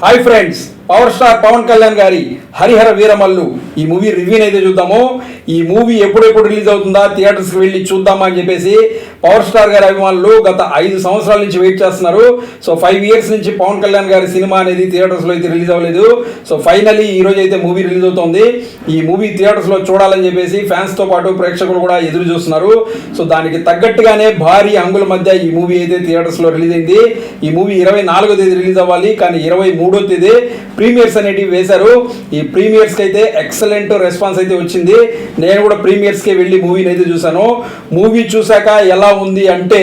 Hi friends, power star Pawan Kalyan గారి హరిహర వీరమల్లు ఈ movie రివ్యూని అయితే చూద్దాము. ఈ మూవీ ఎప్పుడెప్పుడు రిలీజ్ అవుతుందా, థియేటర్స్కి వెళ్ళి చూద్దామా అని చెప్పేసి పవర్ స్టార్ గారి అభిమానులు గత 5 సంవత్సరాల నుంచి వెయిట్ చేస్తున్నారు. సో 5 ఇయర్స్ నుంచి పవన్ కళ్యాణ్ గారి సినిమా అనేది థియేటర్స్లో అయితే రిలీజ్ అవ్వలేదు. సో ఫైనలీ ఈ రోజు అయితే మూవీ రిలీజ్ అవుతుంది. ఈ మూవీ థియేటర్స్లో చూడాలని చెప్పేసి ఫ్యాన్స్తో పాటు ప్రేక్షకులు కూడా ఎదురు చూస్తున్నారు. సో దానికి తగ్గట్టుగానే భారీ హంగుల మధ్య ఈ మూవీ అయితే థియేటర్స్లో రిలీజ్ అయింది. ఈ మూవీ 24వ తేదీ రిలీజ్ అవ్వాలి, కానీ 23వ తేదీ ప్రీమియర్స్ అనేటివి వేశారు. ఈ ప్రీమియర్స్కి అయితే ఎక్సలెంట్ రెస్పాన్స్ అయితే వచ్చింది. నేను కూడా ప్రీమియర్స్కి వెళ్ళి మూవీని అయితే చూశాను. మూవీ చూశాక ఎలా ఉంది అంటే,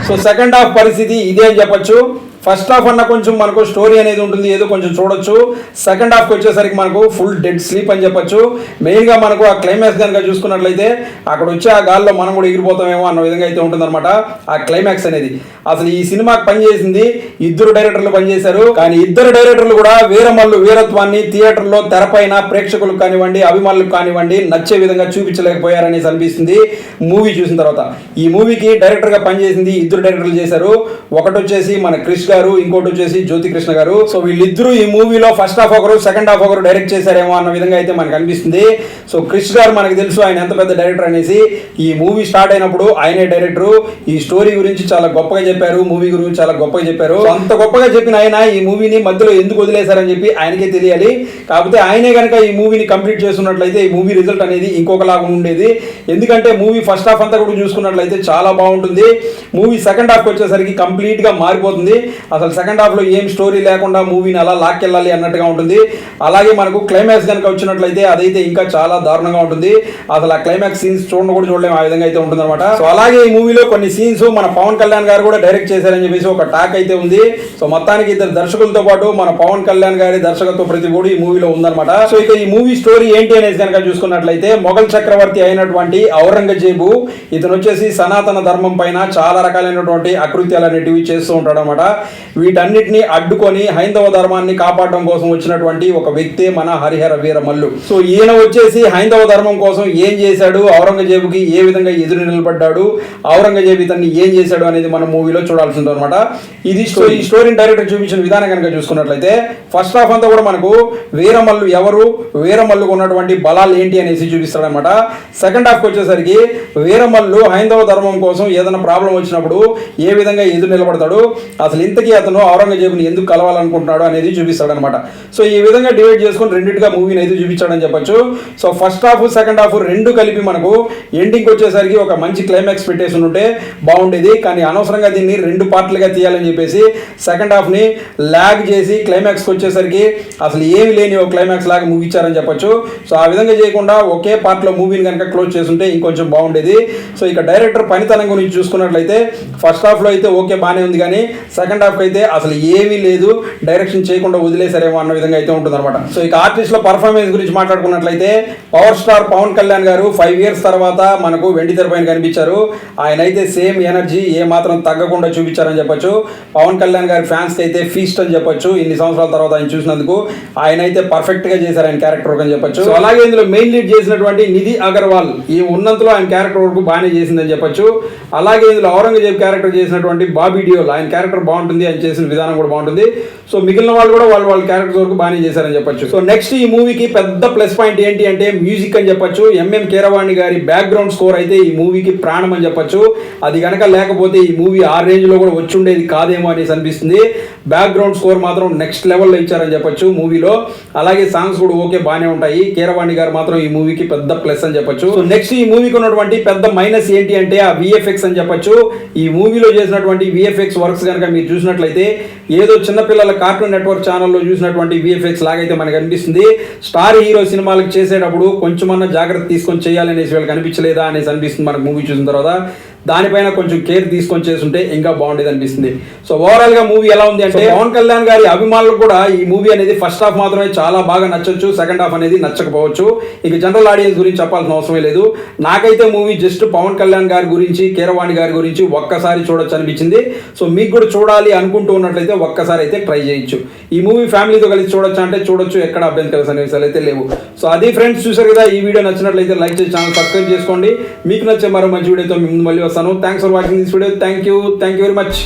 సో సెకండ్ హాఫ్ పరిస్థితి ఇదే అని చెప్పొచ్చు. ఫస్ట్ హాఫ్ అన్న కొంచెం మనకు స్టోరీ అనేది ఉంటుంది, ఏదో కొంచెం చూడొచ్చు. సెకండ్ హాఫ్కి వచ్చేసరికి మనకు ఫుల్ డెడ్ స్లీప్ అని చెప్పొచ్చు. మెయిన్గా మనకు ఆ క్లైమాక్స్ కనుక చూసుకున్నట్లయితే అక్కడ వచ్చి ఆ గాల్లో మనం కూడా ఎగిరిపోతామేమో అన్న విధంగా అయితే ఉంటుందన్నమాట ఆ క్లైమాక్స్ అనేది. అసలు ఈ సినిమాకి పనిచేసింది 2 డైరెక్టర్లు పనిచేశారు. కానీ 2 డైరెక్టర్లు కూడా వీరమల్లు వీరత్వాన్ని థియేటర్లో తెరపైన ప్రేక్షకులకు కానివ్వండి, అభిమానులకు కానివ్వండి నచ్చే విధంగా చూపించలేకపోయారనేసి అనిపిస్తుంది మూవీ చూసిన తర్వాత. ఈ మూవీకి డైరెక్టర్గా పనిచేసింది 2 డైరెక్టర్లు చేశారు. ఒకటి వచ్చేసి మన క్రిష్ గారు, ఇంకోటి వచ్చేసి జ్యోతి కృష్ణ గారు. సో వీళ్ళిద్దరూ ఈ మూవీలో ఫస్ట్ హాఫ్ ఒకరు, సెకండ్ హాఫ్ ఒకరు డైరెక్ట్ చేశారేమో అన్న విధంగా అయితే మనకు అనిపిస్తుంది. సో క్రిష్ గారు మనకు తెలుసు ఆయన ఎంత పెద్ద డైరెక్టర్ అనేసి. ఈ మూవీ స్టార్ట్ అయినప్పుడు ఆయనే డైరెక్టర్. ఈ స్టోరీ గురించి చాలా గొప్పగా చెప్పారు, మూవీ గురించి చాలా గొప్పగా చెప్పారు. అంత గొప్పగా చెప్పిన ఆయన ఈ మూవీని మధ్యలో ఎందుకు వదిలేశారని చెప్పి ఆయనకే తెలియాలి. కాకపోతే ఆయనే కనుక ఈ మూవీని కంప్లీట్ చేస్తున్నట్లయితే ఈ మూవీ రిజల్ట్ అనేది ఇంకొకలాగా ఉండేది. ఎందుకంటే మూవీ ఫస్ట్ హాఫ్ అంతా కూడా చూసుకున్నట్లయితే చాలా బాగుంటుంది. మూవీ సెకండ్ హాఫ్కి వచ్చేసరికి కంప్లీట్ గా మారిపోతుంది. అసలు సెకండ్ హాఫ్ లో ఏం స్టోరీ లేకుండా మూవీని అలా లాక్కెళ్ళాలి అన్నట్టుగా ఉంటుంది. అలాగే మనకు క్లైమాక్స్ కనుక వచ్చినట్లయితే అదైతే ఇంకా చాలా దారుణంగా ఉంటుంది. అసలు ఆ క్లైమాక్స్ సీన్స్ చూడలేము, ఆ విధంగా అయితే ఉంటుంది అనమాట. సో అలాగే ఈ మూవీలో కొన్ని సీన్స్ మన పవన్ కళ్యాణ్ గారు కూడా డైరెక్ట్ చేశారని చెప్పేసి ఒక టాక్ అయితే ఉంది. సో మొత్తానికి 2 దర్శకులతో పాటు మన పవన్ కళ్యాణ్ గారి దర్శకత్వ ప్రతి కూడా ఈ మూవీలో ఉందన్నమాట. సో ఇక ఈ మూవీ స్టోరీ ఏంటి అనేది కనుక చూసుకున్నట్లయితే, మొఘల్ చక్రవర్తి అయినటువంటి ఔరంగజేబు ఇతను వచ్చేసి సనాతన ధర్మం పైన చాలా రకాలైనటువంటి అకృత్యాలు అనేటివి చేస్తూ ఉంటాడు అనమాట. వీటన్నిటిని అడ్డుకొని హైందవ ధర్మాన్ని కాపాడడం కోసం వచ్చినటువంటి ఒక వ్యక్తే మన హరిహర వీరమల్లు. సో ఈయన వచ్చేసి హైందవ ధర్మం కోసం ఏం చేశాడు, ఔరంగజేబుకి ఏ విధంగా ఎదురు నిలబడ్డాడు, ఔరంగజేబు ఇతన్ని ఏం చేశాడు అనేది మనం మూవీలో చూడాల్సి ఉంటుంది అనమాట. ఇది ఈ స్టోరీని డైరెక్టర్ చూపించిన విధానం కనుక చూసుకున్నట్లయితే, ఫస్ట్ హాఫ్ అంతా కూడా మనకు వీరమల్లు ఎవరు, వీరమల్లుకు ఉన్నటువంటి బలాలు ఏంటి అనేసి చూపిస్తాడనమాట. సెకండ్ హాఫ్కి వచ్చేసరికి వీరమల్లు హైందవ ధర్మం కోసం ఏదైనా ప్రాబ్లం వచ్చినప్పుడు ఏ విధంగా ఎదురు నిలబడతాడు, అసలు ఇంతకీ అతను ఔరంగజేబుని ఎందుకు కలవాలనుకుంటున్నాడు అనేది చూపిస్తాడు అనమాట. సో ఈ విధంగా డివైడ్ చేసుకుని రెండింటిగా మూవీని అయితే చూపించాడని చెప్పొచ్చు. So first half second half రెండు కలిపి మనకు ఎండింగ్ వచ్చేసరికి ఒక మంచి క్లైమాక్స్ పెట్టేసి ఉంటే బాగుండేది. కానీ అనవసరంగా దీన్ని 2 పార్ట్లుగా తీయాలని చెప్పేసి సెకండ్ హాఫ్ ని ల్యాగ్ చేసి క్లైమాక్స్ వచ్చేసరికి అసలు ఏమి లేని ఒక క్లైమాక్స్ లాగా ముగించారని చెప్పొచ్చు. సో ఆ విధంగా చేయకుండా ఒకే పార్ట్ లో మూవీని కనుక క్లోజ్ చేస్తుంటే ఇంకొంచెం బాగుండేది. సో ఇక డైరెక్టర్ పనితనం గురించి చూసుకున్నట్లయితే ఫస్ట్ హాఫ్ లో అయితే ఓకే బాగానే ఉంది, కానీ సెకండ్ హాఫ్ అయితే అసలు ఏమీ లేదు, డైరెక్షన్ చేయకుండా వదిలేసారేమో అన్న విధంగా అయితే ఉంటుంది అనమాట. సో ఇక ఆర్టిస్టుల పర్ఫార్మెన్స్ గురించి మాట్లాడుకున్నట్లయితే, పవర్ స్టార్ పవన్ కళ్యాణ్ గారు 5 ఇయర్స్ తర్వాత మనకు వెండి తెర పైన కనిపించారు. ఆయన అయితే సేమ్ ఎనర్జీ ఏ మాత్రం తగ్గకుండా చూపించారని చెప్పొచ్చు. పవన్ కళ్యాణ్ గారి ఫ్యాన్స్ కి అయితే ఫీస్ట్ అని చెప్పొచ్చు. ఇన్ని సంవత్సరాల తర్వాత ఆయన చూసినందుకు ఆయన అయితే పర్ఫెక్ట్ గా చేశారు ఆయన క్యారెక్టర్ అని చెప్పొచ్చు. సో అలాగే ఇందులో మెయిన్ లీడ్ చేసినటువంటి నిధి అగర్వాల్ ఈ ఉన్నంతలో ఆయన క్యారెక్టర్ వరకు బాగానే చేసిందని చెప్పొచ్చు. అలాగే ఇందులో ఔరంగజేబ్ క్యారెక్టర్ చేసినటువంటి బాబీ డియోల్ ఆయన క్యారెక్టర్ బాగుంటుంది, ఆయన చేసిన విధానం కూడా బాగుంటుంది. సో మిగిలిన వాళ్ళు కూడా వాళ్ళ క్యారెక్టర్స్ వరకు బాగానే చేశారని చెప్పొచ్చు. సో నెక్స్ట్ ఈ మూవీకి పెద్ద ప్లస్ పాయింట్ ఏంటి అంటే మ్యూజిక్ అని చెప్పొచ్చు. ఎంఎం కీరవాణి గారి బ్యాక్గ్రౌండ్ స్కోర్ అయితే ఈ మూవీకి ప్రాణం అని చెప్పొచ్చు. అది కనుక లేకపోతే ఈ మూవీ ఆ రేంజ్ లో కూడా వచ్చి ఉండేది కాదేమో అనేసి అనిపిస్తుంది. బ్యాక్గ్రౌండ్ స్కోర్ మాత్రం నెక్స్ట్ లెవెల్లో ఇచ్చారని చెప్పొచ్చు మూవీలో. అలాగే సాంగ్స్ కూడా ఓకే బాగానే ఉంటాయి. కీరవాణి గారు మాత్రం ఈ మూవీకి పెద్ద ప్లస్ అని చెప్పొచ్చు. సో నెక్స్ట్ ఈ మూవీకి ఉన్నటువంటి పెద్ద మైనస్ ఏంటి అంటే ఆ విఎఫ్ఎక్స్ అని చెప్పొచ్చు. ఈ మూవీలో చేసినటువంటి విఎఫ్ఎక్స్ వర్క్స్ కనుక మీరు చూసినట్లయితే ఏదో చిన్నపిల్లల కార్టూన్ నెట్వర్క్ ఛానల్లో చూసినటువంటి విఎఫ్ఎక్స్ లాగైతే మనకు అనిపిస్తుంది. స్టార్ హీరో సినిమాలకు చేసేటప్పుడు కొంచెమన్నా జాగ్రత్త తీసుకొని చేయాలనేసి వీళ్ళకి అనిపించలేదా అనేసి అనిపిస్తుంది మనకు మూవీ చూసిన తర్వాత. దానిపైన కొంచెం కేర్ తీసుకొని చేస్తుంటే ఇంకా బాగుండేది అనిపిస్తుంది. సో ఓవరాల్ గా మూవీ ఎలా ఉంది అంటే, పవన్ కళ్యాణ్ గారి అభిమానులకు కూడా ఈ మూవీ అనేది ఫస్ట్ హాఫ్ మాత్రమే చాలా బాగా నచ్చొచ్చు, సెకండ్ హాఫ్ అనేది నచ్చకపోవచ్చు. ఇక జనరల్ ఆడియన్స్ గురించి చెప్పాల్సిన అవసరమే లేదు. నాకైతే మూవీ జస్ట్ పవన్ కళ్యాణ్ గారి గురించి, కీరవాణి గారి గురించి ఒక్కసారి చూడొచ్చు అనిపించింది. సో మీకు కూడా చూడాలి అనుకుంటూ ఉన్నట్లయితే ఒక్కసారి అయితే ట్రై చేయొచ్చు. ఈ మూవీ ఫ్యామిలీతో కలిసి చూడొచ్చు అంటే చూడొచ్చు, ఎక్కడ అభ్యంతరాలు అనే విషయాలు అయితే లేవు. సో అది ఫ్రెండ్స్, చూసారు కదా. ఈ వీడియో నచ్చినట్లయితే లైక్ చేసి ఛానల్ సబ్స్క్రైబ్ చేసుకోండి. మీకు నచ్చే మరో మంచి వీడియోతో ముందు మళ్ళీ వస్తాను. Thanks for watching this video. Thank you very much.